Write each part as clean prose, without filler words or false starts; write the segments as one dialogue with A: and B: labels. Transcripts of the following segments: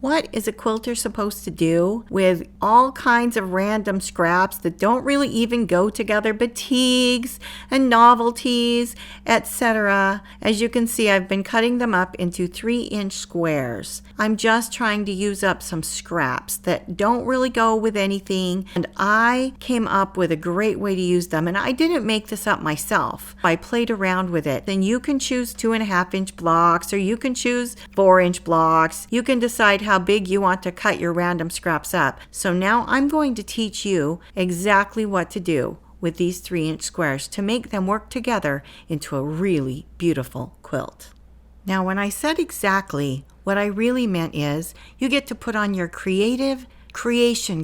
A: What is a quilter supposed to do with all kinds of random scraps that don't really even go together, fatigues and novelties, etc.? As you can see, I've been cutting them up into 3-inch squares. I'm just trying to use up some scraps that don't really go with anything, and I came up with a great way to use them, and I didn't make this up myself. I played around with it. Then you can choose 2.5-inch blocks, or you can choose 4-inch blocks. You can decide how big you want to cut your random scraps up. So now I'm going to teach you exactly what to do with these 3-inch squares to make them work together into a really beautiful quilt. Now, when I said exactly, what I really meant is you get to put on your creation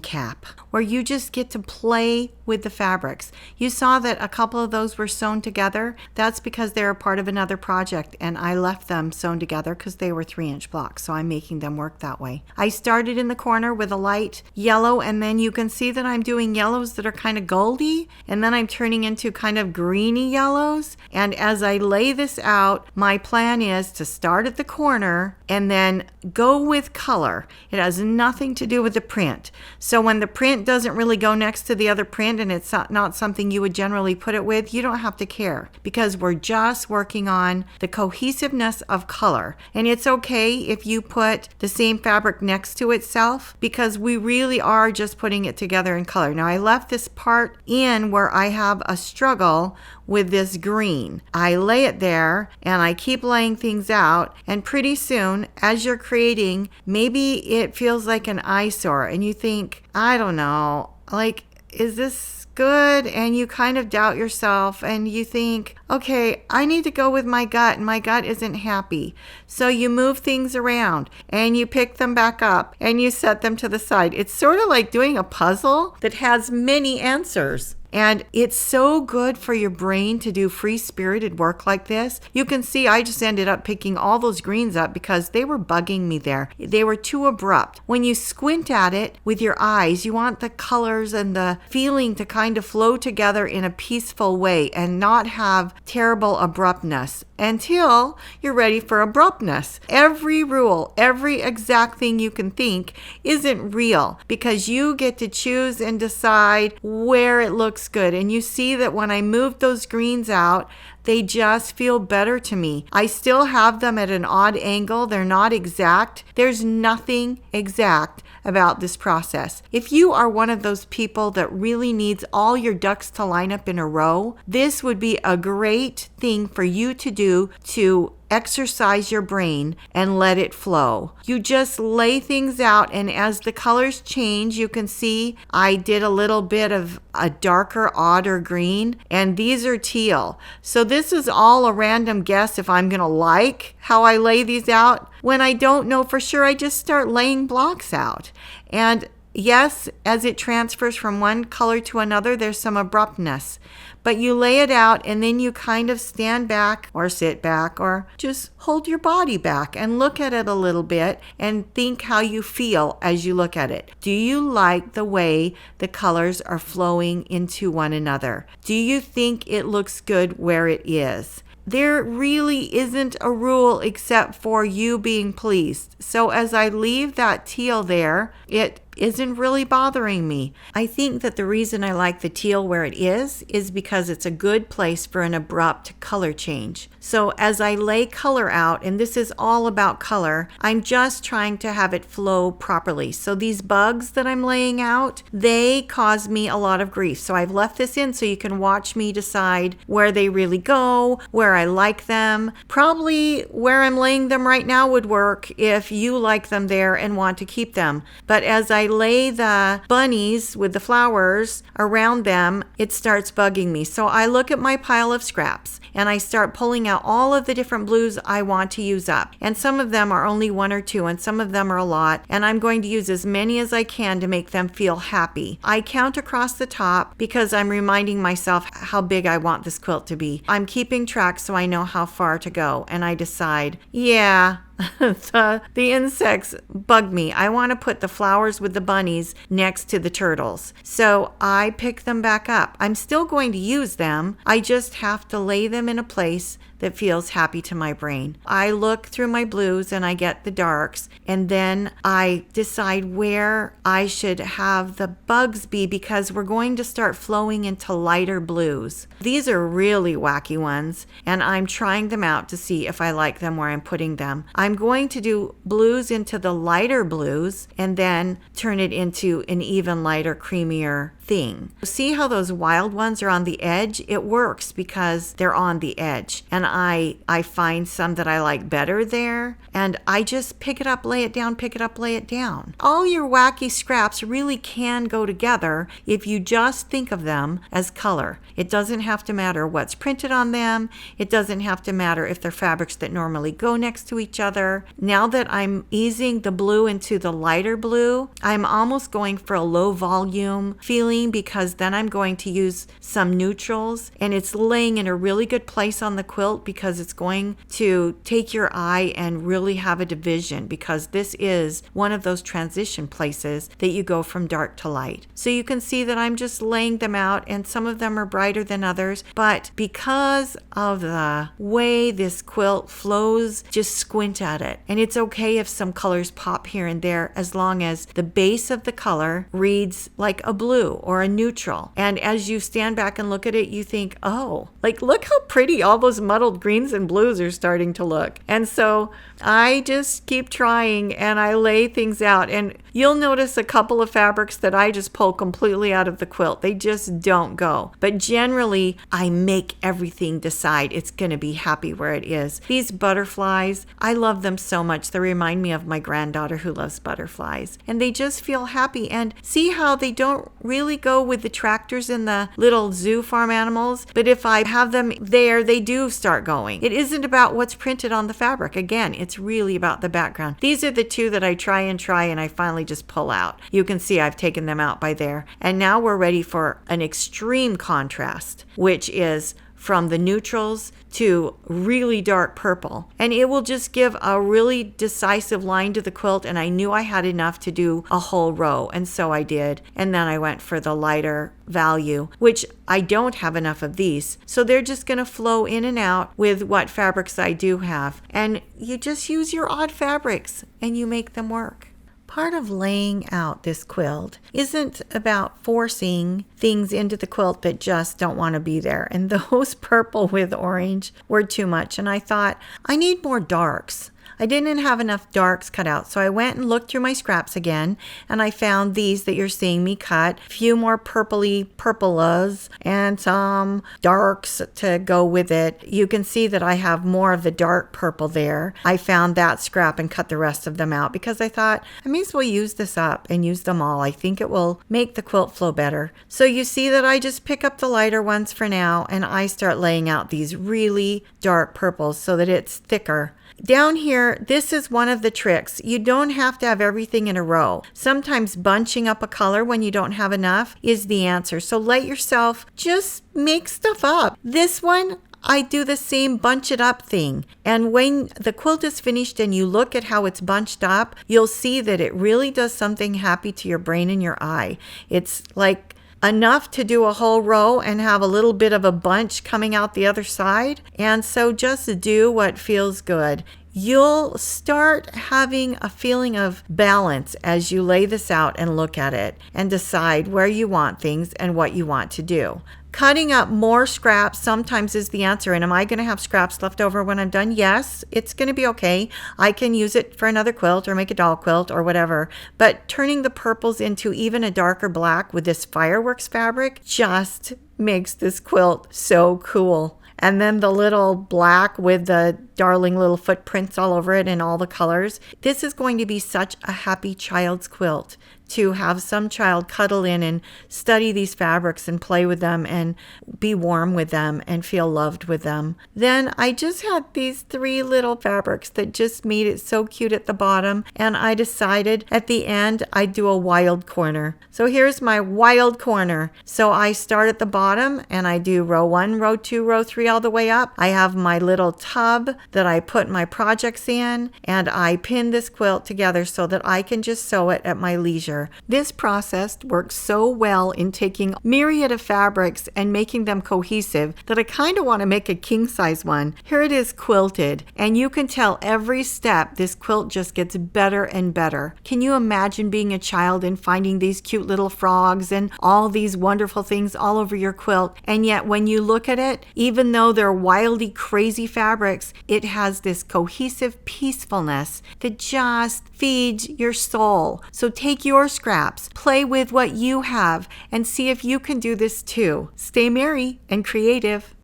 A: cap, where you just get to play with the fabrics. You saw that a couple of those were sewn together. That's because they're a part of another project, and I left them sewn together because they were 3-inch blocks, so I'm making them work that way. I started in the corner with a light yellow, and then you can see that I'm doing yellows that are kind of goldy, and then I'm turning into kind of greeny yellows. And as I lay this out, my plan is to start at the corner and then go with color. It has nothing to do with the print. So when the print doesn't really go next to the other print and it's not something you would generally put it with, you don't have to care, because we're just working on the cohesiveness of color. And it's okay if you put the same fabric next to itself, because we really are just putting it together in color. Now, I left this part in where I have a struggle with this green. I lay it there and I keep laying things out, and pretty soon, as you're creating, maybe it feels like an eyesore and you think, I don't know, like, is this good? And you kind of doubt yourself and you think, okay, I need to go with my gut, and my gut isn't happy. So you move things around and you pick them back up and you set them to the side. It's sort of like doing a puzzle that has many answers. And it's so good for your brain to do free-spirited work like this. You can see I just ended up picking all those greens up because they were bugging me there. They were too abrupt. When you squint at it with your eyes, you want the colors and the feeling to kind of flow together in a peaceful way and not have terrible abruptness until you're ready for abruptness. Every rule, every exact thing you can think isn't real, because you get to choose and decide where it looks good. And you see that when I moved those greens out, they just feel better to me. I still have them at an odd angle. They're not exact. There's nothing exact about this process. If you are one of those people that really needs all your ducks to line up in a row, this would be a great thing for you to do to exercise your brain and let it flow. You just lay things out, and as the colors change, you can see I did a little bit of a darker, odder green, and these are teal. So this is all a random guess if I'm gonna like how I lay these out. When I don't know for sure, I just start laying blocks out. And yes, as it transfers from one color to another, there's some abruptness. But you lay it out, and then you kind of stand back or sit back or just hold your body back and look at it a little bit and think how you feel as you look at it. Do you like the way the colors are flowing into one another? Do you think it looks good where it is? There really isn't a rule except for you being pleased. So as I leave that teal there, it isn't really bothering me. I think that the reason I like the teal where it is because it's a good place for an abrupt color change. So as I lay color out, and this is all about color, I'm just trying to have it flow properly. So these bugs that I'm laying out, they cause me a lot of grief. So I've left this in so you can watch me decide where they really go, where I like them. Probably where I'm laying them right now would work if you like them there and want to keep them. But as I lay the bunnies with the flowers around them, it starts bugging me. So I look at my pile of scraps and I start pulling out all of the different blues I want to use up. And some of them are only 1 or 2, and some of them are a lot. And I'm going to use as many as I can to make them feel happy. I count across the top because I'm reminding myself how big I want this quilt to be. I'm keeping track so I know how far to go. And I decide, yeah, the insects bug me. I want to put the flowers with the bunnies next to the turtles. So I pick them back up. I'm still going to use them. I just have to lay them in a place that feels happy to my brain. I look through my blues and I get the darks, and then I decide where I should have the bugs be, because we're going to start flowing into lighter blues. These are really wacky ones, and I'm trying them out to see if I like them where I'm putting them. I'm going to do blues into the lighter blues and then turn it into an even lighter, creamier thing. See how those wild ones are on the edge? It works because they're on the edge, and I find some that I like better there, and I just pick it up, lay it down, pick it up, lay it down. All your wacky scraps really can go together if you just think of them as color. It doesn't have to matter what's printed on them. It doesn't have to matter if they're fabrics that normally go next to each other. Now that I'm easing the blue into the lighter blue, I'm almost going for a low volume feeling, because then I'm going to use some neutrals, and it's laying in a really good place on the quilt because it's going to take your eye and really have a division, because this is one of those transition places that you go from dark to light. So you can see that I'm just laying them out, and some of them are brighter than others, but because of the way this quilt flows, just squint at it. And it's okay if some colors pop here and there, as long as the base of the color reads like a blue or a neutral. And as you stand back and look at it, you think, oh, like, look how pretty all those muddled greens and blues are starting to look. And so I just keep trying, and I lay things out, and you'll notice a couple of fabrics that I just pull completely out of the quilt. They just don't go. But generally, I make everything decide it's going to be happy where it is. These butterflies, I love them so much. They remind me of my granddaughter who loves butterflies. And they just feel happy. And see how they don't really go with the tractors and the little zoo farm animals? But if I have them there, they do start going. It isn't about what's printed on the fabric. Again, it's really about the background. These are the two that I try, and I finally just pull out. You can see I've taken them out by there. And now we're ready for an extreme contrast, which is from the neutrals to really dark purple. And it will just give a really decisive line to the quilt, and I knew I had enough to do a whole row, and so I did. And then I went for the lighter value, which I don't have enough of these. So they're just going to flow in and out with what fabrics I do have. And you just use your odd fabrics and you make them work. Part of laying out this quilt isn't about forcing things into the quilt that just don't want to be there. And those purple with orange were too much. And I thought, I need more darks. I didn't have enough darks cut out, so I went and looked through my scraps again, and I found these that you're seeing me cut, a few more purpley purplas, and some darks to go with it. You can see that I have more of the dark purple there. I found that scrap and cut the rest of them out because I thought I may as well use this up and use them all. I think it will make the quilt flow better. So you see that I just pick up the lighter ones for now, and I start laying out these really dark purples so that it's thicker. Down here, this is one of the tricks. You don't have to have everything in a row. Sometimes bunching up a color when you don't have enough is the answer. So let yourself just make stuff up. This one, I do the same bunch it up thing. And when the quilt is finished and you look at how it's bunched up, you'll see that it really does something happy to your brain and your eye. It's like enough to do a whole row and have a little bit of a bunch coming out the other side. And so just do what feels good. You'll start having a feeling of balance as you lay this out and look at it and decide where you want things and what you want to do. Cutting up more scraps sometimes is the answer. And am I going to have scraps left over when I'm done? Yes, it's going to be okay. I can use it for another quilt or make a doll quilt or whatever. But turning the purples into even a darker black with this fireworks fabric just makes this quilt so cool. And then the little black with the darling little footprints all over it and all the colors. This is going to be such a happy child's quilt to have some child cuddle in and study these fabrics and play with them and be warm with them and feel loved with them. Then I just had these 3 little fabrics that just made it so cute at the bottom, and I decided at the end I'd do a wild corner. So here's my wild corner. So I start at the bottom and I do row 1, row 2, row 3 all the way up. I have my little tub that I put my projects in, and I pin this quilt together so that I can just sew it at my leisure. together. This process works so well in taking myriad of fabrics and making them cohesive that I kind of want to make a king-size one. Here it is quilted, and you can tell every step this quilt just gets better and better. Can you imagine being a child and finding these cute little frogs and all these wonderful things all over your quilt? And yet when you look at it, even though they're wildly crazy fabrics, it has this cohesive peacefulness that just feeds your soul. So take your scraps, play with what you have, and see if you can do this too. Stay merry and creative.